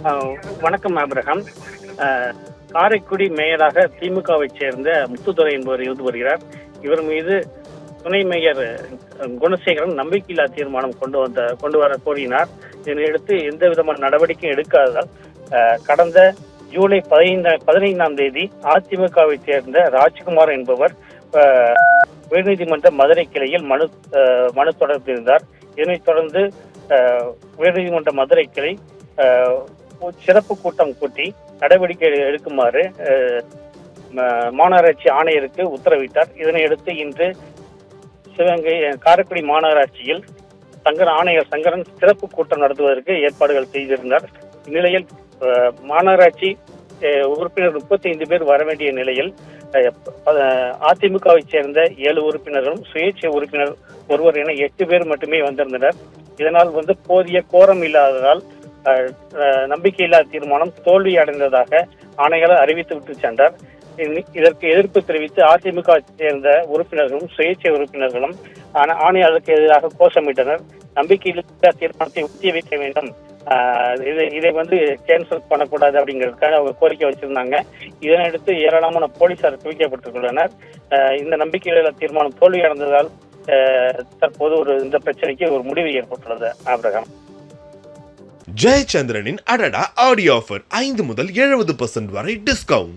வணக்கம் ஆபிரகாம். காரைக்குடி மேயராக திமுகவைச் சேர்ந்த முத்துத்துரை என்பவர் இருந்து வருகிறார். இவர் மீது துணை மேயர் குணசேகரன் நம்பிக்கையில்லா தீர்மானம் கொண்டு வர கோரினார். இதனையடுத்து எந்த விதமான நடவடிக்கையும் எடுக்காததால் கடந்த ஜூலை 15ஆம் தேதி அதிமுகவைச் சேர்ந்த ராஜ்குமார் என்பவர் உயர்நீதிமன்ற மதுரை கிளையில் மனு தொடர்ந்திருந்தார். இதனைத் தொடர்ந்து உயர்நீதிமன்ற மதுரை கிளை சிறப்பு கூட்டம் கூட்டி நடவடிக்கை எடுக்குமாறு மாநகராட்சி ஆணையருக்கு உத்தரவிட்டார். இதனையடுத்து இன்று சிவகங்கை காரைக்குடி மாநகராட்சியில் ஆணையர் சங்கரன் சிறப்பு கூட்டம் நடத்துவதற்கு ஏற்பாடுகள் செய்திருந்தார். இந்நிலையில் மாநகராட்சி உறுப்பினர் 35 பேர் வர வேண்டிய நிலையில் அதிமுகவை சேர்ந்த 7 உறுப்பினர்களும் சுயேட்சை உறுப்பினர் ஒருவர் என 8 பேர் மட்டுமே வந்திருந்தனர். இதனால் போதிய கோரம் இல்லாததால் நம்பிக்கையில்லா தீர்மானம் தோல்வி அடைந்ததாக ஆணையர் அறிவித்து விட்டு சென்றார். இதற்கு எதிர்ப்பு தெரிவித்து அதிமுக சேர்ந்த உறுப்பினர்களும் சுயேட்சை உறுப்பினர்களும் ஆணையாளருக்கு எதிராக கோஷமிட்டனர். நம்பிக்கையில்லா தீர்மானத்தை ஒத்தி வைக்க வேண்டும், இதை கேன்சல் பண்ணக்கூடாது அப்படிங்கிறதுக்காக அவங்க கோரிக்கை வச்சிருந்தாங்க. இதனையடுத்து ஏராளமான போலீசார் குவிக்கப்பட்டுள்ளனர். இந்த நம்பிக்கையில்லா தீர்மானம் தோல்வி அடைந்ததால் தற்போது இந்த பிரச்சனைக்கு ஒரு முடிவு ஏற்பட்டுள்ளது. ஆபிரகாம். ஜெயச்சந்திரனின் அடடா ஆடியோ ஆஃபர் 5 முதல் 70% வரை டிஸ்கவுண்ட்.